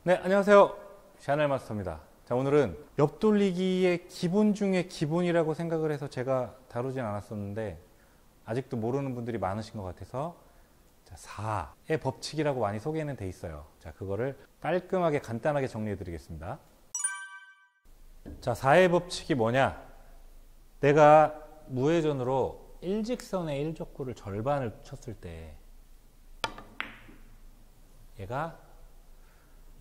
네, 안녕하세요. 샤넬 마스터입니다. 자, 오늘은 옆돌리기의 기본 중에 기본이라고 생각을 해서 제가 다루진 않았었는데 아직도 모르는 분들이 많으신 것 같아서 4의 법칙이라고 많이 소개는 돼 있어요. 자, 그거를 깔끔하게 간단하게 정리해 드리겠습니다. 자, 4의 법칙이 뭐냐? 내가 무회전으로 일직선의 일적구를 절반을 쳤을 때 얘가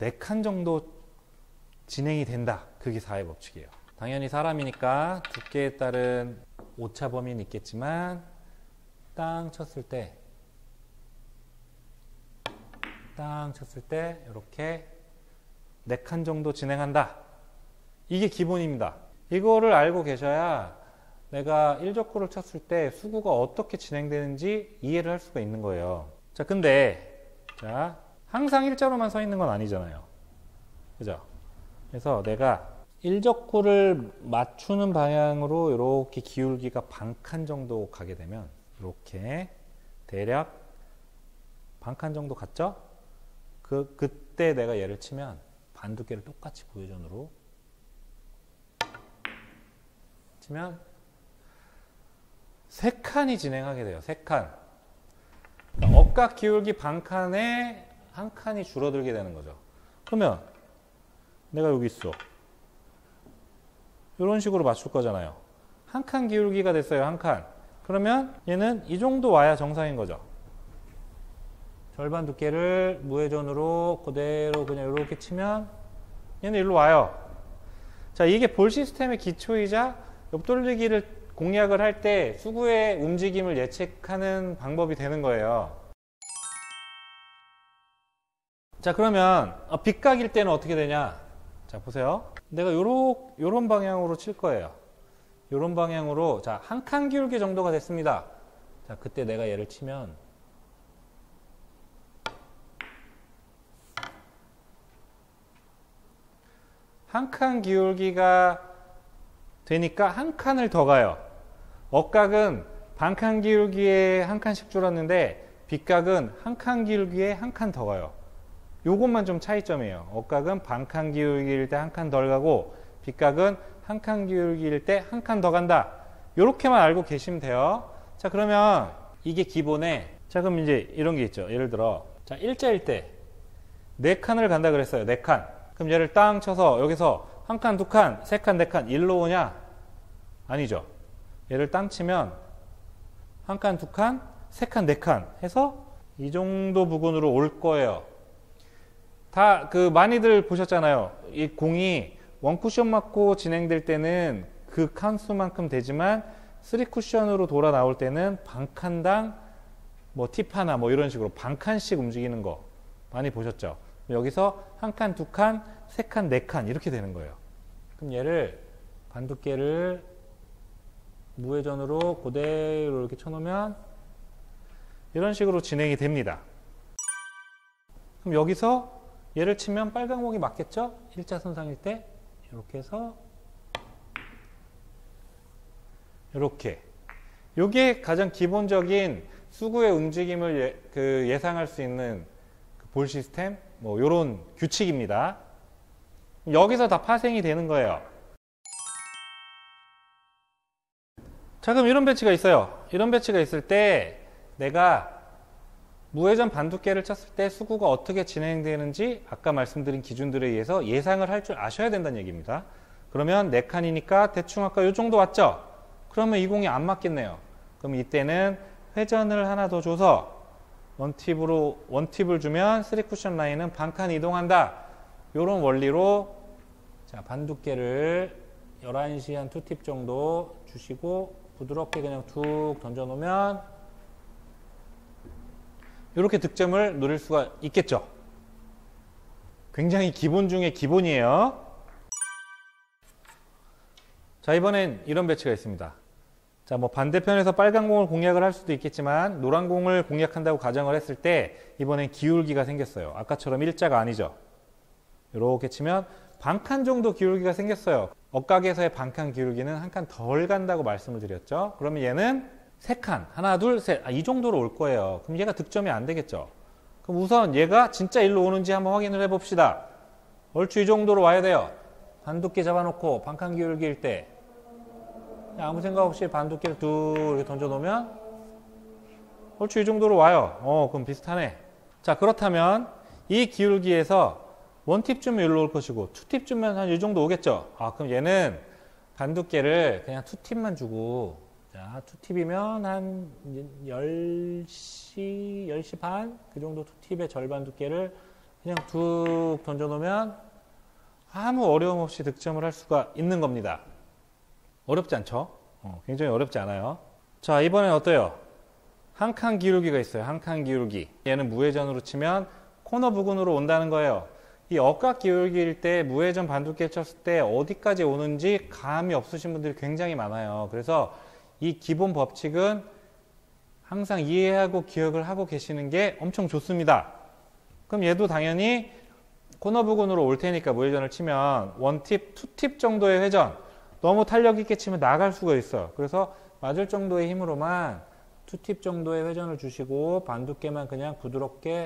4칸 정도 진행이 된다. 그게 4의 법칙이에요. 당연히 사람이니까 두께에 따른 오차 범위는 있겠지만 땅 쳤을 때 이렇게 4칸 정도 진행한다. 이게 기본입니다. 이거를 알고 계셔야 내가 일적구를 쳤을 때 수구가 어떻게 진행되는지 이해를 할 수가 있는 거예요. 자, 근데 항상 일자로만 서 있는 건 아니잖아요. 그죠? 그래서 내가 일적구를 맞추는 방향으로 이렇게 기울기가 반칸 정도 가게 되면 이렇게 대략 반칸 정도 갔죠? 그때 내가 얘를 치면 반두께를 똑같이 무회전으로 치면 3칸이 진행하게 돼요. 3칸. 억각 기울기 반칸에 한 칸이 줄어들게 되는 거죠. 그러면 내가 여기 있어. 이런 식으로 맞출 거잖아요. 한 칸 기울기가 됐어요. 한 칸. 그러면 얘는 이 정도 와야 정상인 거죠. 절반 두께를 무회전으로 그대로 그냥 이렇게 치면 얘는 일로 와요. 자, 이게 볼 시스템의 기초이자 옆돌리기를 공략을 할 때 수구의 움직임을 예측하는 방법이 되는 거예요. 자, 그러면 빗각일 때는 어떻게 되냐? 자, 보세요. 내가 요런 방향으로 칠 거예요. 요런 방향으로, 자, 한 칸 기울기 정도가 됐습니다. 자, 그때 내가 얘를 치면 한 칸 기울기가 되니까 한 칸을 더 가요. 억각은 반칸 기울기에 한 칸씩 줄었는데 빗각은 한 칸 기울기에 한 칸 더 가요. 요것만 좀 차이점이에요. 억각은 반칸 기울기일 때 한 칸 덜 가고 빗각은 한 칸 기울기일 때 한 칸 더 간다. 요렇게만 알고 계시면 돼요. 자, 그러면 이게 기본에, 자, 그럼 이제 이런 게 있죠. 예를 들어, 자, 일자일 때 4칸을 간다 그랬어요. 4칸. 그럼 얘를 땅 쳐서 여기서 한 칸, 2칸, 3칸, 4칸 일로 오냐? 아니죠. 얘를 땅 치면 한 칸, 2칸, 3칸, 4칸 해서 이 정도 부근으로 올 거예요. 다 많이들 보셨잖아요. 이 공이 원쿠션 맞고 진행될 때는 그 칸수만큼 되지만 3쿠션으로 돌아 나올 때는 반칸당 팁 하나 이런 식으로 반칸씩 움직이는 거 많이 보셨죠? 여기서 한 칸, 2칸, 3칸, 4칸 이렇게 되는 거예요. 그럼 얘를 반두께를 무회전으로 그대로 이렇게 쳐놓으면 이런 식으로 진행이 됩니다. 그럼 여기서 얘를 치면 빨강목이 맞겠죠? 일자선상일 때 이렇게 해서 이렇게. 이게 가장 기본적인 수구의 움직임을 예상할 수 있는 볼 시스템 이런 규칙입니다. 여기서 다 파생이 되는 거예요. 자, 그럼 이런 배치가 있어요. 이런 배치가 있을 때 내가 무회전 반두께를 쳤을 때 수구가 어떻게 진행되는지 아까 말씀드린 기준들에 의해서 예상을 할 줄 아셔야 된다는 얘기입니다. 그러면 4칸이니까 대충 아까 요 정도 왔죠? 그러면 이 공이 안 맞겠네요. 그럼 이때는 회전을 하나 더 줘서 원팁을 주면 3쿠션 라인은 반칸 이동한다. 요런 원리로, 자, 반두께를 11시 한 2팁 정도 주시고 부드럽게 그냥 툭 던져 놓으면 이렇게 득점을 노릴 수가 있겠죠. 굉장히 기본 중에 기본이에요. 자, 이번엔 이런 배치가 있습니다. 자, 반대편에서 빨간 공을 공략을 할 수도 있겠지만 노란 공을 공략한다고 가정을 했을 때 이번엔 기울기가 생겼어요. 아까처럼 일자가 아니죠. 이렇게 치면 반칸 정도 기울기가 생겼어요. 억각에서의 반칸 기울기는 한 칸 덜 간다고 말씀을 드렸죠. 그러면 얘는 3칸, 하나, 둘, 셋, 이 정도로 올 거예요. 그럼 얘가 득점이 안 되겠죠. 그럼 우선 얘가 진짜 일로 오는지 한번 확인을 해봅시다. 얼추 이 정도로 와야 돼요. 반두께 잡아놓고 반칸 기울기일 때 아무 생각 없이 반두께를 뚝 이렇게 던져놓으면 얼추 이 정도로 와요. 그럼 비슷하네. 자, 그렇다면 이 기울기에서 원팁쯤은 여기로 올 것이고 투팁쯤은 한 이 정도 오겠죠. 그럼 얘는 반두께를 그냥 투팁만 주고, 자, 투팁이면 한 10시 반? 그 정도 투팁의 절반 두께를 그냥 툭 던져놓으면 아무 어려움 없이 득점을 할 수가 있는 겁니다. 어렵지 않죠? 굉장히 어렵지 않아요. 자, 이번엔 어때요? 한 칸 기울기가 있어요. 한 칸 기울기. 얘는 무회전으로 치면 코너 부근으로 온다는 거예요. 이 억각 기울기일 때 무회전 반두께 쳤을 때 어디까지 오는지 감이 없으신 분들이 굉장히 많아요. 그래서 이 기본 법칙은 항상 이해하고 기억을 하고 계시는 게 엄청 좋습니다. 그럼 얘도 당연히 코너 부근으로 올 테니까 무회전을 치면 원팁, 투팁 정도의 회전, 너무 탄력 있게 치면 나갈 수가 있어요. 그래서 맞을 정도의 힘으로만 투팁 정도의 회전을 주시고 반두께만 그냥 부드럽게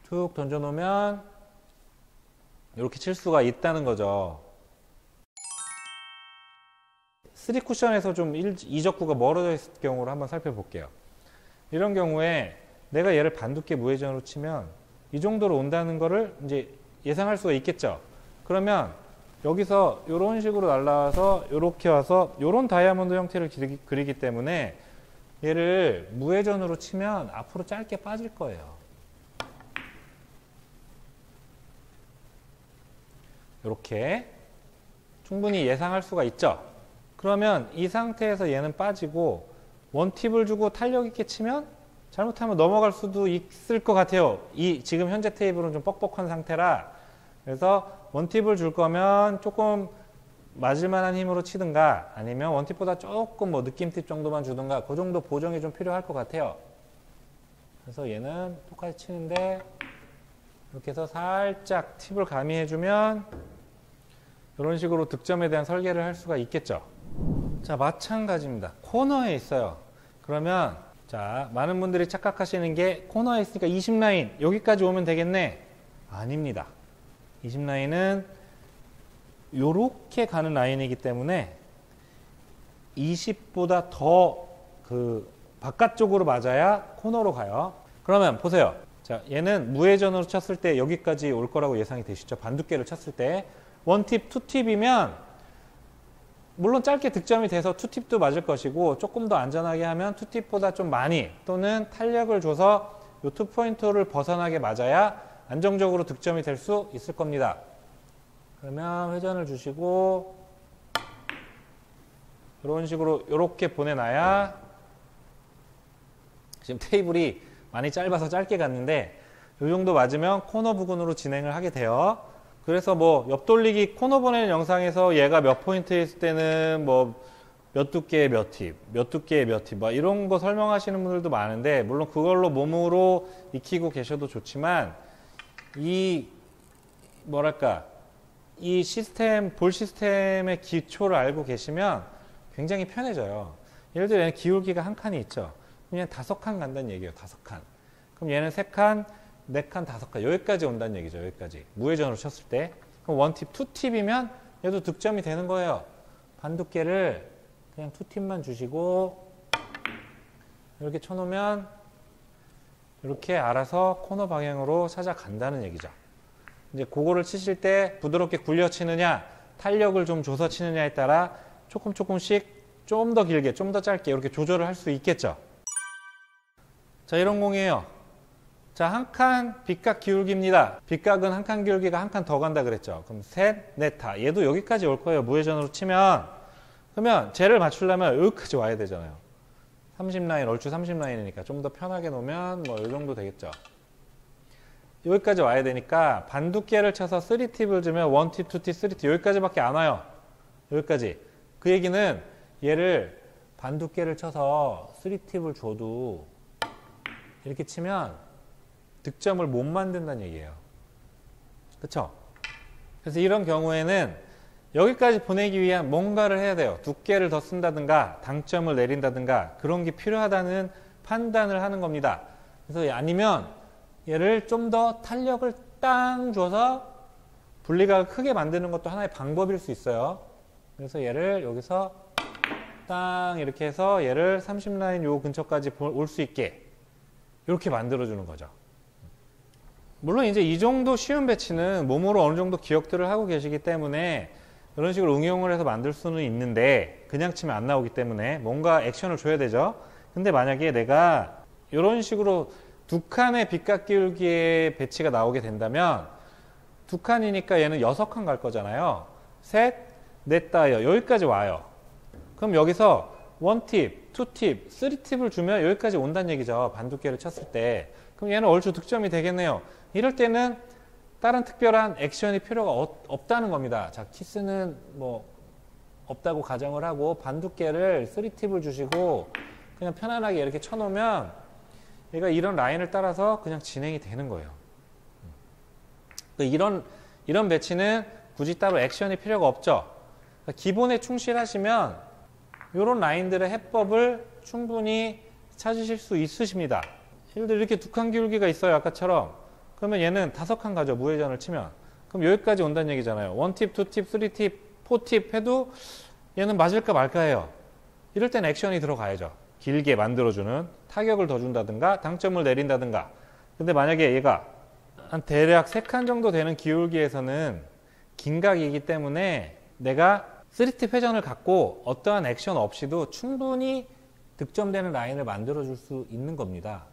툭 던져놓으면 이렇게 칠 수가 있다는 거죠. 3쿠션에서 좀 이적구가 멀어져 있을 경우를 한번 살펴볼게요. 이런 경우에 내가 얘를 반두께 무회전으로 치면 이 정도로 온다는 거를 이제 예상할 수가 있겠죠. 그러면 여기서 이런 식으로 날라와서 이렇게 와서 이런 다이아몬드 형태를 그리기 때문에 얘를 무회전으로 치면 앞으로 짧게 빠질 거예요. 이렇게 충분히 예상할 수가 있죠. 그러면 이 상태에서 얘는 빠지고 원팁을 주고 탄력 있게 치면 잘못하면 넘어갈 수도 있을 것 같아요. 이 지금 현재 테이블은 좀 뻑뻑한 상태라, 그래서 원팁을 줄 거면 조금 맞을 만한 힘으로 치든가 아니면 원팁보다 조금 뭐 느낌팁 정도만 주든가 그 정도 보정이 좀 필요할 것 같아요. 그래서 얘는 똑같이 치는데 이렇게 해서 살짝 팁을 가미해주면 이런 식으로 득점에 대한 설계를 할 수가 있겠죠. 자, 마찬가지입니다. 코너에 있어요. 그러면 자, 많은 분들이 착각하시는 게 코너에 있으니까 20라인 여기까지 오면 되겠네. 아닙니다. 20라인은 요렇게 가는 라인이기 때문에 20보다 더 그 바깥쪽으로 맞아야 코너로 가요. 그러면 보세요. 자, 얘는 무회전으로 쳤을 때 여기까지 올 거라고 예상이 되시죠? 반두께를 쳤을 때 원팁, 투팁이면 물론 짧게 득점이 돼서 투팁도 맞을 것이고 조금 더 안전하게 하면 투팁보다 좀 많이 또는 탄력을 줘서 요 투포인트를 벗어나게 맞아야 안정적으로 득점이 될 수 있을 겁니다. 그러면 회전을 주시고 이런 식으로 이렇게 보내놔야, 지금 테이블이 많이 짧아서 짧게 갔는데 이 정도 맞으면 코너 부근으로 진행을 하게 돼요. 그래서 뭐 옆돌리기 코너 보내는 영상에서 얘가 몇 포인트 있을 때는 뭐 몇 두께의 몇 팁, 몇 두께의 몇 팁, 뭐 이런 거 설명하시는 분들도 많은데 물론 그걸로 몸으로 익히고 계셔도 좋지만 이 뭐랄까 이 시스템, 볼 시스템의 기초를 알고 계시면 굉장히 편해져요. 예를 들어 얘는 기울기가 한 칸이 있죠. 그냥 5칸 간다는 얘기예요. 5칸. 그럼 얘는 3칸, 4칸, 5칸 여기까지 온다는 얘기죠. 여기까지. 무회전으로 쳤을 때. 그럼 원팁, 투팁이면 얘도 득점이 되는 거예요. 반두께를 그냥 투팁만 주시고 이렇게 쳐놓으면 이렇게 알아서 코너 방향으로 찾아간다는 얘기죠. 이제 그거를 치실 때 부드럽게 굴려 치느냐 탄력을 좀 줘서 치느냐에 따라 조금씩 좀 더 길게 좀 더 짧게 이렇게 조절을 할 수 있겠죠. 자, 이런 공이에요. 자, 한 칸 빗각 기울기입니다. 빗각은 한 칸 기울기가 한 칸 더 간다 그랬죠. 그럼 셋, 넷, 다. 얘도 여기까지 올 거예요. 무회전으로 치면. 그러면 쟤를 맞추려면 여기까지 와야 되잖아요. 30라인, 얼추 30라인이니까 좀 더 편하게 놓으면 뭐 이 정도 되겠죠. 여기까지 와야 되니까 반두께를 쳐서 3팁을 주면 1팁, 2팁, 3팁 여기까지밖에 안 와요. 여기까지. 그 얘기는 얘를 반두께를 쳐서 3팁을 줘도 이렇게 치면 득점을 못 만든다는 얘기예요. 그쵸? 그래서 이런 경우에는 여기까지 보내기 위한 뭔가를 해야 돼요. 두께를 더 쓴다든가 당점을 내린다든가 그런 게 필요하다는 판단을 하는 겁니다. 그래서 아니면 얘를 좀 더 탄력을 땅 줘서 분리각을 크게 만드는 것도 하나의 방법일 수 있어요. 그래서 얘를 여기서 땅 이렇게 해서 얘를 30라인 요 근처까지 올 수 있게 이렇게 만들어주는 거죠. 물론 이제 이 정도 쉬운 배치는 몸으로 어느 정도 기억들을 하고 계시기 때문에 이런 식으로 응용을 해서 만들 수는 있는데 그냥 치면 안 나오기 때문에 뭔가 액션을 줘야 되죠. 근데 만약에 내가 이런 식으로 두 칸의 빗각 기울기의 배치가 나오게 된다면 두 칸이니까 얘는 6칸 갈 거잖아요. 셋, 넷, 다여 여기까지 와요. 그럼 여기서 1팁, 2팁, 3팁을 주면 여기까지 온다는 얘기죠. 반두께를 쳤을 때. 그럼 얘는 얼추 득점이 되겠네요. 이럴 때는 다른 특별한 액션이 필요가 없다는 겁니다. 자, 키스는 뭐 없다고 가정을 하고 반두께를 3팁을 주시고 그냥 편안하게 이렇게 쳐놓으면 얘가 이런 라인을 따라서 그냥 진행이 되는 거예요. 이런 배치는 굳이 따로 액션이 필요가 없죠. 기본에 충실하시면 이런 라인들의 해법을 충분히 찾으실 수 있으십니다. 예를 들어 이렇게 두 칸 기울기가 있어요. 아까처럼. 그러면 얘는 5칸 가죠. 무회전을 치면. 그럼 여기까지 온다는 얘기잖아요. 1팁, 2팁, 3팁, 4팁 해도 얘는 맞을까 말까 해요. 이럴 땐 액션이 들어가야죠. 길게 만들어주는 타격을 더 준다든가 당점을 내린다든가. 근데 만약에 얘가 한 대략 3칸 정도 되는 기울기에서는 긴 각이기 때문에 내가 3팁 회전을 갖고 어떠한 액션 없이도 충분히 득점되는 라인을 만들어줄 수 있는 겁니다.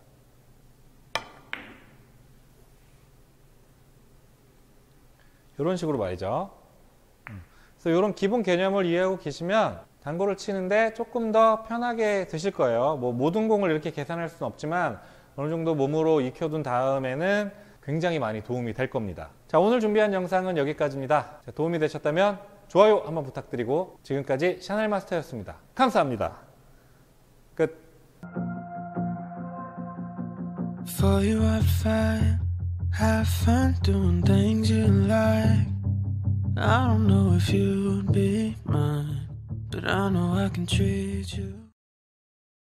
이런 식으로 말이죠. 그래서 이런 기본 개념을 이해하고 계시면 당구를 치는데 조금 더 편하게 드실 거예요. 뭐 모든 공을 이렇게 계산할 수는 없지만 어느 정도 몸으로 익혀둔 다음에는 굉장히 많이 도움이 될 겁니다. 자, 오늘 준비한 영상은 여기까지입니다. 자, 도움이 되셨다면 좋아요 한번 부탁드리고 지금까지 샤넬 마스터였습니다. 감사합니다. 끝. For you I'd fight, have fun doing things you like. I don't know if you'd be mine, but I know I can treat you